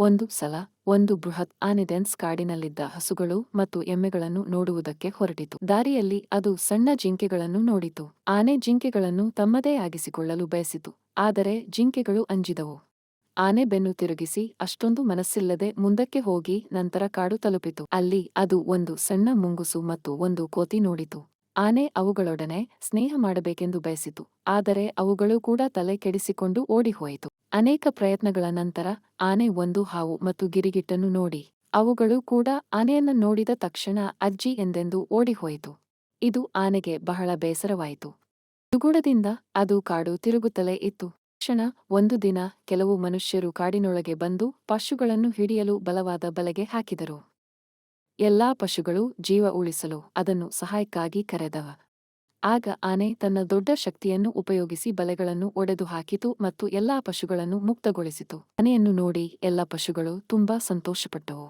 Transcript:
ಒಂದು ಸಲ ಒಂದು ಬೃಹತ್ ಆನೆ ಡೆನ್ಸ್ ಕಾಡಿನಲ್ಲಿದ್ದ ಹಸುಗಳು ಮತ್ತು ಎಮ್ಮೆಗಳನ್ನು ನೋಡುವುದಕ್ಕೆ ಹೊರಟಿತು. ದಾರಿಯಲ್ಲಿ ಅದು ಸಣ್ಣ ಜಿಂಕೆಗಳನ್ನು ನೋಡಿತು. ಆನೆ ಜಿಂಕೆಗಳನ್ನು ತಮ್ಮದೇ ಆಗಿಸಿಕೊಳ್ಳಲು ಬಯಸಿತು, ಆದರೆ ಜಿಂಕೆಗಳು ಅಂಜಿದವು. ಆನೆ ಬೆನ್ನು ತಿರುಗಿಸಿ ಅಷ್ಟೊಂದು ಮನಸ್ಸಿಲ್ಲದೆ ಮುಂದಕ್ಕೆ ಹೋಗಿ ನಂತರ ಕಾಡು ತಲುಪಿತು. ಅಲ್ಲಿ ಅದು ಒಂದು ಸಣ್ಣ ಮುಂಗುಸು ಮತ್ತು ಒಂದು ಕೋತಿ ನೋಡಿತು. ಆನೆ ಅವುಗಳೊಡನೆ ಸ್ನೇಹ ಮಾಡಬೇಕೆಂದು ಬಯಸಿತು, ಆದರೆ ಅವುಗಳು ಕೂಡ ತಲೆ ಕೆಡಿಸಿಕೊಂಡು ಓಡಿಹೋಯಿತು. ಅನೇಕ ಪ್ರಯತ್ನಗಳ ನಂತರ ಆನೆ ಒಂದು ಹಾವು ಮತ್ತು ಗಿರಿಗಿಟ್ಟನ್ನು ನೋಡಿ, ಅವುಗಳು ಕೂಡ ಆನೆಯನ್ನ ನೋಡಿದ ತಕ್ಷಣ ಅಜ್ಜಿ ಎಂದೆಂದು ಓಡಿಹೋಯಿತು. ಇದು ಆನೆಗೆ ಬಹಳ ಬೇಸರವಾಯಿತು. ದುಗುಡದಿಂದ ಅದು ಕಾಡು ತಿರುಗುತ್ತಲೇ ಇತ್ತು. ಕ್ಷಣ ಒಂದು ದಿನ ಕೆಲವು ಮನುಷ್ಯರು ಕಾಡಿನೊಳಗೆ ಬಂದು ಪಶುಗಳನ್ನು ಹಿಡಿಯಲು ಬಲವಾದ ಬಲೆಗೆ ಹಾಕಿದರು. ಎಲ್ಲಾ ಪಶುಗಳು ಜೀವ ಉಳಿಸಲು ಅದನ್ನು ಸಹಾಯಕ್ಕಾಗಿ ಕರೆದವ. ಆಗ ಆನೆ ತನ್ನ ದೊಡ್ಡ ಶಕ್ತಿಯನ್ನು ಉಪಯೋಗಿಸಿ ಬಲೆಗಳನ್ನು ಒಡೆದು ಹಾಕಿತು ಮತ್ತು ಎಲ್ಲಾ ಪಶುಗಳನ್ನು ಮುಕ್ತಗೊಳಿಸಿತು. ಆನೆಯನ್ನು ನೋಡಿ ಎಲ್ಲ ಪಶುಗಳು ತುಂಬಾ ಸಂತೋಷಪಟ್ಟವು.